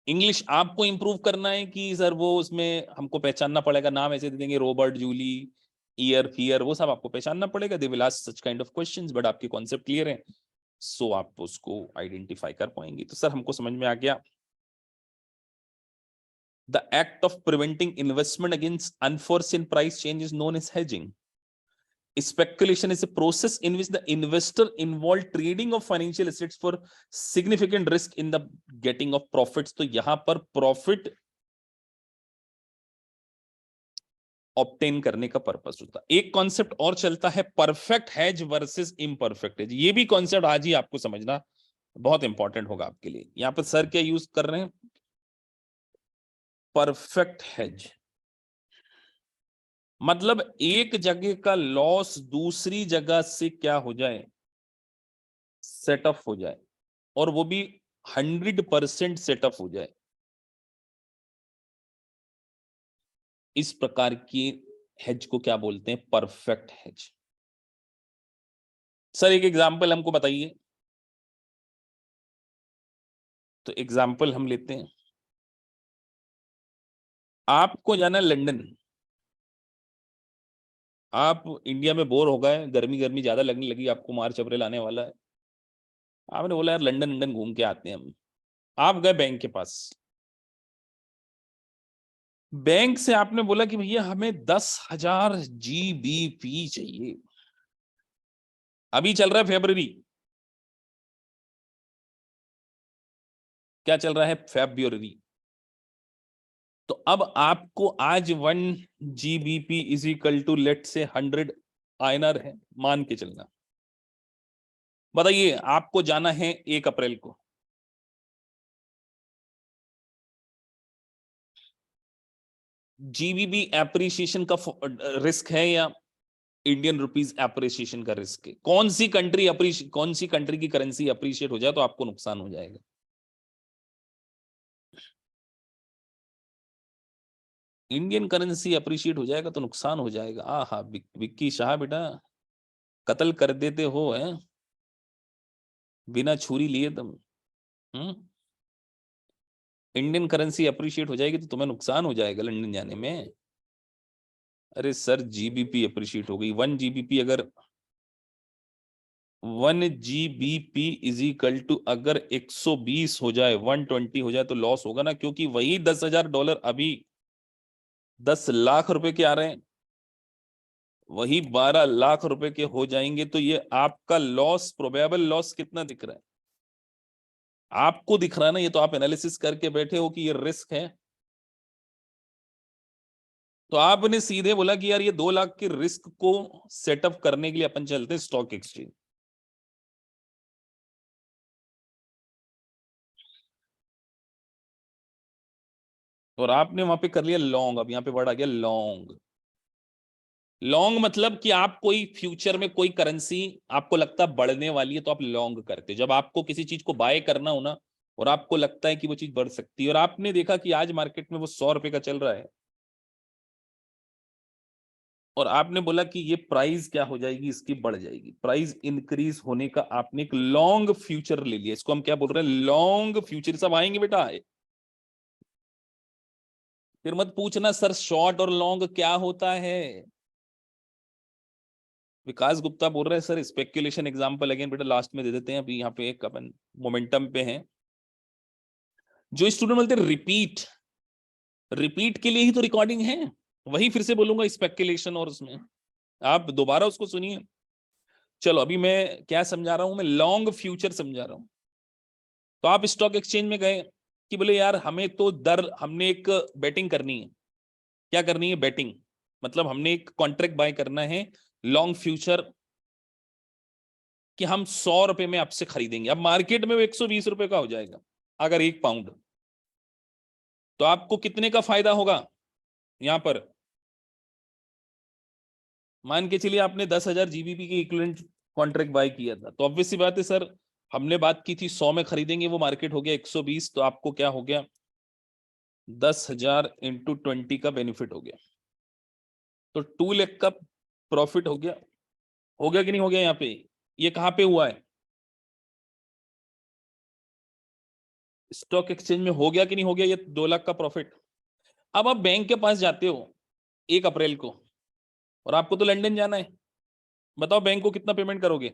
इंग्लिश आपको इंप्रूव करना है कि सर वो उसमें हमको पहचानना पड़ेगा, नाम ऐसे दे देंगे रॉबर्ट, जूली, ईयर, फियर, वो सब आपको पहचानना पड़ेगा। They will ask such kind of questions, but आपके कॉन्सेप्ट क्लियर है, सो आप उसको आइडेंटिफाई कर पाएंगे। तो सर हमको समझ में आ गया, the act of preventing investment against unforeseen price change is known as hedging. Speculation is a process in which the investor involved trading of financial assets for significant risk in the getting of profits। तो यहां पर profit obtain करने का purpose होता है। एक concept और चलता है perfect hedge versus imperfect hedge. ये भी कॉन्सेप्ट आज ही आपको समझना बहुत इंपॉर्टेंट होगा आपके लिए। यहां पर सर क्या यूज कर रहे हैं, परफेक्ट हेज, मतलब एक जगह का लॉस दूसरी जगह से क्या हो जाए, सेटअप हो जाए, और वो भी 100% सेटअप हो जाए। इस प्रकार की हेज को क्या बोलते हैं, परफेक्ट हेज। सर एक एग्जांपल हमको बताइए। तो एग्जांपल हम लेते हैं, आपको जाना है लंदन, आप इंडिया में बोर हो गए, गर्मी गर्मी ज्यादा लगने लगी आपको, मार्च अप्रैल आने वाला है, आपने बोला यार लंदन लंदन घूम के आते हैं हम। आप गए बैंक के पास, बैंक से आपने बोला कि भैया हमें 10,000 GBP चाहिए, अभी चल रहा है फरवरी, क्या चल रहा है, फेब्रुअरी। तो अब आपको आज 1 GBP is equal to let say 100 INR है, मान के चलना। बताइए आपको जाना है 1 अप्रैल को, GBP एप्रिसिएशन का रिस्क है या इंडियन रुपीज एप्रिसिएशन का रिस्क है? कौन सी कंट्री की करेंसी अप्रिशिएट हो जाए तो आपको नुकसान हो जाएगा? इंडियन करेंसी अप्रिशिएट हो जाएगा तो नुकसान हो जाएगा। आहा विक्की शाह बेटा, कत्ल कर देते हो है बिना छुरी लिए तुम। हम्म, इंडियन करेंसी अप्रिशिएट हो जाएगी तो तुम्हें नुकसान हो जाएगा लंदन जाने में। अरे सर GBP अप्रिशिएट हो गई, 1 GBP अगर 1 GBP इज इक्वल टू अगर 120 हो जाए, 120 हो जाए तो लॉस होगा ना, क्योंकि वही $10,000 अभी 10 लाख रुपए के आ रहे हैं, वही 12 लाख रुपए के हो जाएंगे। तो ये आपका लॉस, प्रोबेबल लॉस कितना दिख रहा है आपको, दिख रहा है ना, ये तो आप एनालिसिस करके बैठे हो कि ये रिस्क है। तो आपने सीधे बोला कि यार ये 2 लाख के रिस्क को सेटअप करने के लिए अपन चलते हैं स्टॉक एक्सचेंज। और आपने वहां पे कर लिया लॉन्ग। अब यहाँ पे वर्ड आ गया लॉन्ग। लॉन्ग मतलब कि आप कोई फ्यूचर में कोई करेंसी आपको लगता है बढ़ने वाली है तो आप लॉन्ग करते। जब आपको किसी चीज को बाय करना हो ना और आपको लगता है कि वो चीज बढ़ सकती है, और आपने देखा कि आज मार्केट में वो 100 रुपए का चल रहा है, और आपने बोला कि ये प्राइस क्या हो जाएगी, इसकी बढ़ जाएगी, प्राइस इंक्रीज होने का आपने एक लॉन्ग फ्यूचर ले लिया। इसको हम क्या बोल रहे हैं, लॉन्ग फ्यूचर। सब आएंगे बेटा, फिर मत पूछना सर शॉर्ट और लॉन्ग क्या होता है। विकास गुप्ता बोल रहे हैं सर स्पेक्यूलेशन एग्जांपल अगेन, बेटा लास्ट में दे देते हैं, अभी यहाँ पे एक अपन मोमेंटम पे हैं। जो स्टूडेंट बोलते हैं रिपीट, रिपीट के लिए ही तो रिकॉर्डिंग है, वही फिर से बोलूंगा स्पेकुलेशन, और उसमें आप दोबारा उसको सुनिए। चलो अभी मैं क्या समझा रहा हूं, मैं लॉन्ग फ्यूचर समझा रहा हूं। तो आप स्टॉक एक्सचेंज में गए कि बोले यार हमें तो हमने एक बेटिंग करनी है। क्या करनी है? बेटिंग। मतलब हमने एक कॉन्ट्रैक्ट बाय करना है लॉन्ग फ्यूचर, कि हम 100 रुपए में आपसे खरीदेंगे। अब मार्केट में वो 120 रुपए का हो जाएगा अगर 1 पाउंड, तो आपको कितने का फायदा होगा यहां पर? मान के चलिए आपने 10,000 जीबीपी की इक्विवेलेंट कॉन्ट्रैक्ट बाय किया था, तो ऑब्वियस सी बात है सर, हमने बात की थी 100 में खरीदेंगे, वो मार्केट हो गया 120, तो आपको क्या हो गया? 10,000 इंटू 20 का बेनिफिट हो गया, तो 2 लाख का प्रॉफिट हो गया। हो गया कि नहीं हो गया? यहाँ पे ये कहां पे हुआ है? स्टॉक एक्सचेंज में हो गया कि नहीं हो गया ये 2 लाख का प्रॉफिट? अब आप बैंक के पास जाते हो 1 अप्रैल को, और आपको तो लंदन जाना है। बताओ बैंक को कितना पेमेंट करोगे?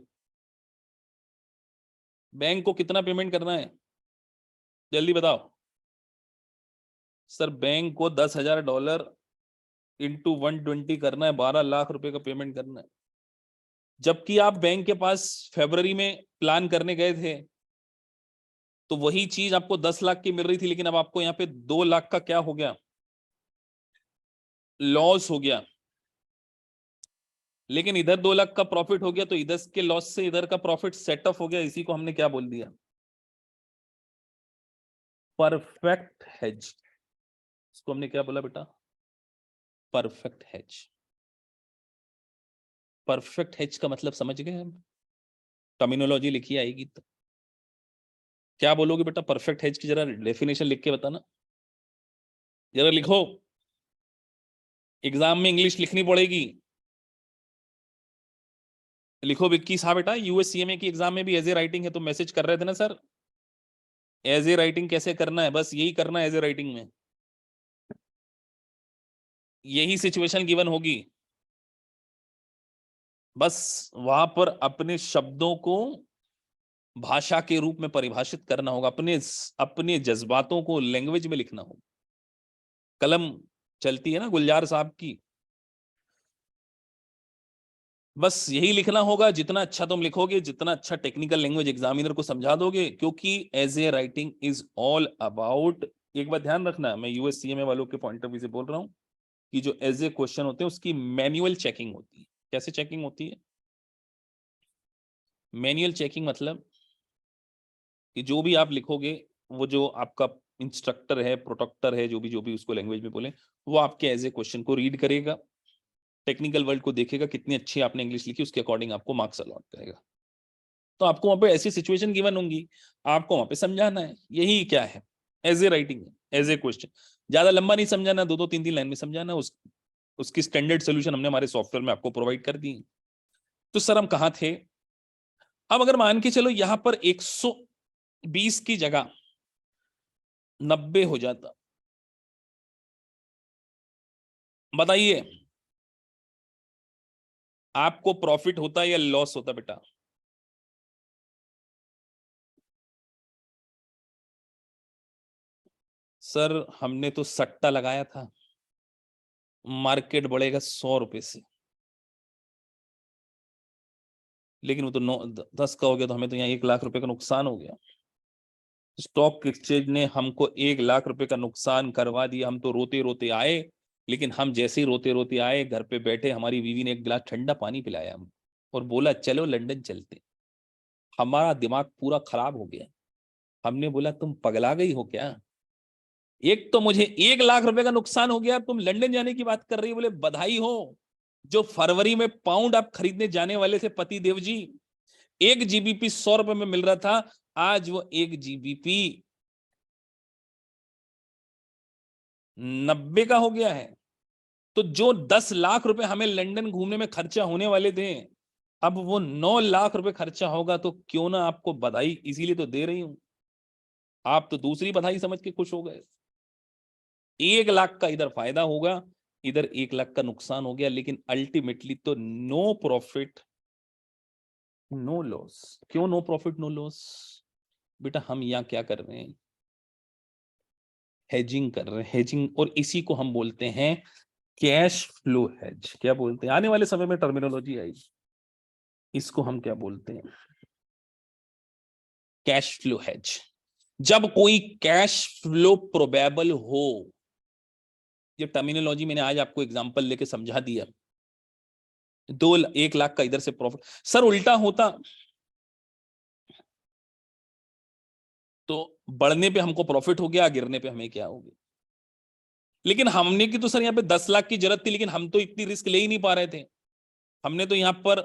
बैंक को कितना पेमेंट करना है? जल्दी बताओ सर। बैंक को $10,000 इंटू 120 करना है, 12 लाख रुपए का पेमेंट करना है। जबकि आप बैंक के पास फरवरी में प्लान करने गए थे, तो वही चीज आपको 10 लाख की मिल रही थी, लेकिन अब आपको यहाँ पे 2 लाख का क्या हो गया? लॉस हो गया। लेकिन इधर 2 लाख का प्रॉफिट हो गया, तो इधर के लॉस से इधर का प्रॉफिट सेट ऑफ हो गया। इसी को हमने क्या बोल दिया? Perfect hedge. इसको हमने क्या बोला बेटा? Perfect hedge. परफेक्ट हेज का मतलब समझ गए हम? टर्मिनोलॉजी लिखी आएगी तो क्या बोलोगे बेटा? परफेक्ट हेज की जरा डेफिनेशन लिख के बताना, जरा लिखो। एग्जाम में इंग्लिश लिखनी पड़ेगी। लिखो विक्की साहब। बेटा यूएससीएमए की एग्जाम में भी एज ए राइटिंग है, तो मैसेज कर रहे थे ना सर, एज ए राइटिंग कैसे करना है, बस यही करना है एज ए राइटिंग में। यही सिचुएशन गिवन होगी, बस वहां पर अपने शब्दों को भाषा के रूप में परिभाषित करना होगा, अपने अपने जज्बातों को लैंग्वेज में लिखना होगा। कलम चलती है ना गुलजार साहब की, बस यही लिखना होगा। जितना अच्छा तुम लिखोगे, जितना अच्छा टेक्निकल लैंग्वेज एग्जामिनर को समझा दोगे, क्योंकि essay writing is all about, एक बात ध्यान रखना, मैं यूएससीएमए वालों के पॉइंट ऑफ व्यू से बोल रहा हूं, कि जो एज ए क्वेश्चन होते हैं उसकी मैनुअल चेकिंग होती है। कैसे चेकिंग होती है? मैनुअल चेकिंग मतलब कि जो भी आप लिखोगे, वो जो आपका इंस्ट्रक्टर है, प्रोटेक्टर है, जो भी उसको लैंग्वेज में बोले, वो आपके एज ए क्वेश्चन को रीड करेगा, टेक्निकल वर्ड को देखेगा, कितनी अच्छी आपने इंग्लिश लिखी, उसके अकॉर्डिंग आपको मार्क्स अलॉट करेगा। तो आपको वहां पे ऐसी सिचुएशन गिवन होंगी, आपको वहां पे समझाना है। यही क्या है? Essay writing, essay question. ज्यादा लंबा नहीं समझाना, 2-2 3-3 लाइन में समझाना। उसकी स्टैंडर्ड सोल्यूशन हमने हमारे सॉफ्टवेयर में आपको प्रोवाइड कर दी। तो सर हम कहाँ थे? अब अगर मान के चलो यहां पर 120 की जगह 90 हो जाता, बताइए आपको प्रॉफिट होता या लॉस होता बेटा? सर हमने तो सट्टा लगाया था, मार्केट बढ़ेगा 100 रुपए से, लेकिन वो तो 10 का हो गया, तो हमें तो यहाँ 1 लाख रुपए का नुकसान हो गया। स्टॉक एक्सचेंज ने हमको 1 लाख रुपए का नुकसान करवा दिया। हम तो रोते रोते आए, लेकिन हम जैसे ही रोते रोते आए, घर पे बैठे हमारी बीवी ने एक गिलास ठंडा पानी पिलाया हम, और बोला चलो लंदन चलते। हमारा दिमाग पूरा खराब हो गया। हमने बोला तुम पगला गई हो क्या? एक तो मुझे 1 लाख रुपए का नुकसान हो गया, तुम लंदन जाने की बात कर रही हो। बोले बधाई हो, जो फरवरी में पाउंड आप खरीदने जाने वाले थे पति देव जी, 1 जीबीपी 100 रुपए में मिल रहा था, आज वो 1 जीबीपी 90 का हो गया है। तो जो 10 लाख रुपए हमें लंदन घूमने में खर्चा होने वाले थे, अब वो 9 लाख रुपए खर्चा होगा। तो क्यों ना आपको बधाई इसीलिए तो दे रही हूं, आप तो दूसरी बधाई समझ के खुश हो गए। 1 लाख का इधर फायदा होगा, इधर 1 लाख का नुकसान हो गया, लेकिन अल्टीमेटली तो नो प्रॉफिट नो लॉस। क्यों नो प्रॉफिट नो लॉस? बेटा हम यहां क्या कर रहे हैं? हेजिंग कर रहे हैं, हेजिंग, और इसी को हम बोलते हैं कैश फ्लो हेज। क्या बोलते हैं, आने वाले समय में टर्मिनोलॉजी आएगी, इसको हम क्या बोलते हैं, कैश फ्लो हेज। जब कोई कैश फ्लो प्रोबेबल हो, ये टर्मिनोलॉजी मैंने आज आपको एग्जांपल लेके समझा दिया। 1 लाख का इधर से प्रॉफिट, सर उल्टा होता तो बढ़ने पे हमको प्रॉफिट हो गया, गिरने पे हमें क्या हो गया। लेकिन हमने की तो सर यहाँ पे 10 लाख की जरूरत थी, लेकिन हम तो इतनी रिस्क ले ही नहीं पा रहे थे। हमने तो यहाँ पर,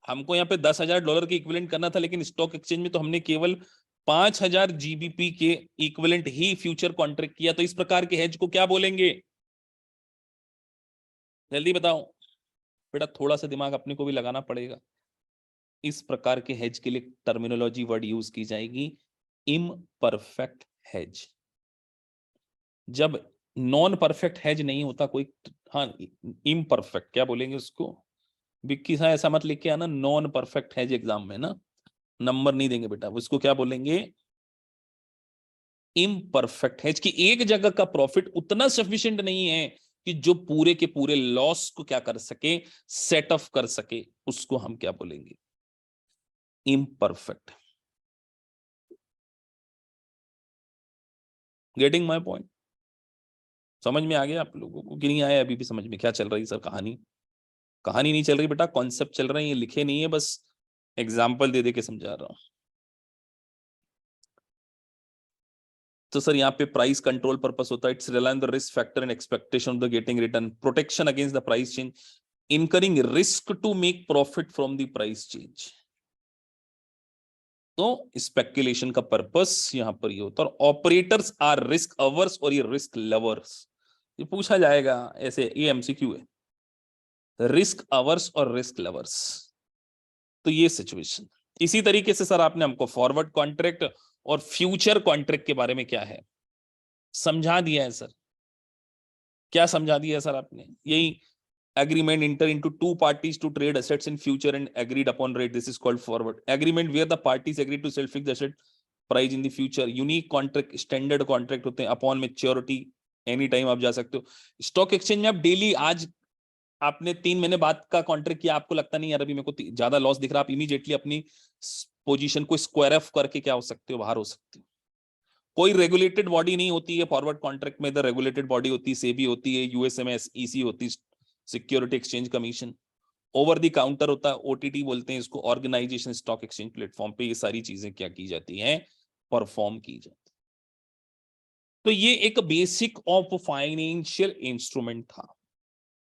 हमको यहाँ पे $10,000 के इक्विवेलेंट करना था, लेकिन स्टॉक एक्सचेंज में तो हमने केवल 5,000 GBP के इक्विवेलेंट ही फ्यूचर कॉन्ट्रैक्ट किया। तो इस प्रकार के हेज को क्या बोलेंगे, जल्दी बताओ बेटा, थोड़ा सा दिमाग अपने को भी लगाना पड़ेगा। इस प्रकार के हेज के लिए टर्मिनोलॉजी वर्ड यूज की जाएगी इम्परफेक्ट हेज। जब नॉन परफेक्ट हेज नहीं होता कोई, हाँ इम्परफेक्ट क्या बोलेंगे उसको, विक्की साहब ऐसा मत लिख के आना नॉन परफेक्ट हेज एग्जाम में ना, नंबर नहीं देंगे बेटा। उसको क्या बोलेंगे, इम्परफेक्ट हेज, कि एक जगह का प्रॉफिट उतना सफिशिएंट नहीं है कि जो पूरे के पूरे लॉस को क्या कर सके, सेट ऑफ कर सके, उसको हम क्या बोलेंगे, इम्परफेक्ट। गेटिंग माय पॉइंट, समझ में आ गया आप लोगों को कि नहीं आया, अभी भी समझ में क्या चल रही है सर, कहानी कहानी नहीं चल रही बेटा, कॉन्सेप्ट चल रहे हैं, ये लिखे नहीं है, बस एग्जाम्पल दे दे के समझा रहा हूं। तो सर यहाँ पे प्राइस कंट्रोल पर्पस होता है, it's rely on the risk factor and expectation of the getting return, protection against the price change, incurring risk to make profit from the price change. तो स्पेकुलेशन का purpose यहां पर ये होता है। और ऑपरेटर्स आर रिस्क अवर्स और ये रिस्क लवर्स, ये पूछा जाएगा ऐसे, ये एमसीक्यू है, रिस्क अवर्स और रिस्क लवर्स। तो ये सिचुएशन। इसी तरीके से सर आपने हमको फॉरवर्ड कॉन्ट्रैक्ट और फ्यूचर कॉन्ट्रैक्ट के बारे में क्या है समझा दिया है सर। क्या समझा दिया है सर आपने, यही agreement enter into two parties to trade assets in future and agreed upon rate, this is called forward agreement where the parties agree to sell fixed asset price in the future। unique contract standard contract होते हैं, upon maturity any time आप जा सकते हो। Stock exchange में आप daily, आज आपने 3 महीने बाद का कॉन्ट्रैक्ट किया, आपको लगता नहीं यार अभी मेरे को ज्यादा लॉस दिख रहा, आप इमीडिएटली अपनी पोजीशन को स्क्वायर ऑफ करके क्या हो सकते हो, बाहर हो सकते हो। कोई रेगुलेटेड बॉडी नहीं होती है फॉरवर्ड कॉन्ट्रैक्ट में, इधर रेगुलेटेड बॉडी होती है, सेबी होती है, यूएसएमएस, ईसी होती है, security exchange commission. Over the counter होता है, ओटीटी बोलते हैं इसको, ऑर्गेनाइजेशन स्टॉक एक्सचेंज प्लेटफॉर्म पे ये सारी चीजें क्या की जाती हैं, परफॉर्म की जाती। तो ये एक बेसिक ऑफ फाइनेंशियल इंस्ट्रूमेंट था।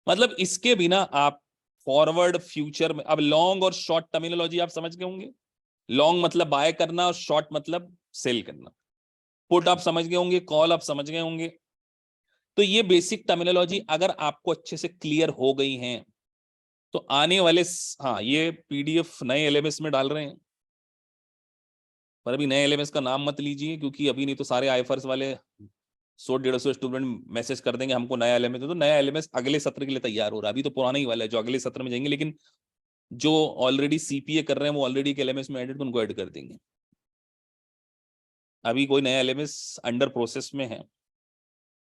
मतलब इसके बिना आप फॉरवर्ड फ्यूचर में, अब लॉन्ग और शॉर्ट टर्मिनोलॉजी आप समझ गए होंगे। लॉन्ग मतलब बाय करना और शॉर्ट मतलब सेल करना। पुट आप समझ गए होंगे, कॉल आप समझ गए होंगे। तो ये बेसिक टर्मिनोलॉजी अगर आपको अच्छे से क्लियर हो गई हैं तो आने वाले, हाँ ये पीडीएफ नए एलएमएस में डाल रहे हैं, पर अभी नए एलएमएस का नाम मत लीजिए, क्योंकि अभी नहीं तो सारे आईएफआरएस वाले 100-150 स्टूडेंट मैसेज कर देंगे हमको नया एलएमएस। तो नया एलएमएस अगले सत्र के लिए तैयार हो रहा है, अभी तो पुराना ही वाला है जो अगले सत्र में जाएंगे। लेकिन जो ऑलरेडी सीपीए कर रहे हैं वो ऑलरेडी एलएमएस में एडिट, उनको ऐड कर देंगे। अभी कोई नया एलएमएस अंडर प्रोसेस में है,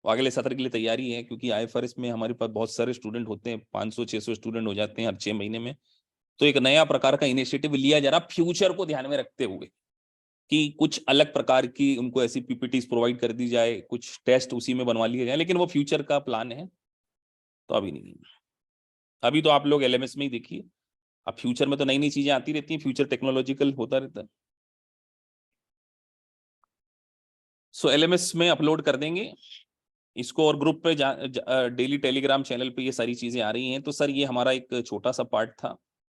अगले सत्र के लिए तैयारी है, क्योंकि आईएफआरएस में हमारे पास बहुत सारे स्टूडेंट होते हैं, 500-600 स्टूडेंट हो जाते हैं हर 6 महीने में। तो एक नया प्रकार का इनिशिएटिव लिया जा रहा, फ्यूचर को ध्यान में रखते हुए, कि कुछ अलग प्रकार की उनको ऐसी पीपीटीज प्रोवाइड कर दी जाए, कुछ टेस्ट उसी में बनवा लिए जाए, लेकिन वो फ्यूचर का प्लान है, तो अभी नहीं। अभी तो आप लोग एलएमएस में ही देखिए, अब फ्यूचर में तो नई नई चीजें आती रहती हैं, फ्यूचर टेक्नोलॉजिकल होता रहता है। सो एलएमएस में अपलोड कर देंगे इसको, और ग्रुप पे डेली टेलीग्राम चैनल पे ये सारी चीजें आ रही हैं। तो सर ये हमारा एक छोटा सा पार्ट था।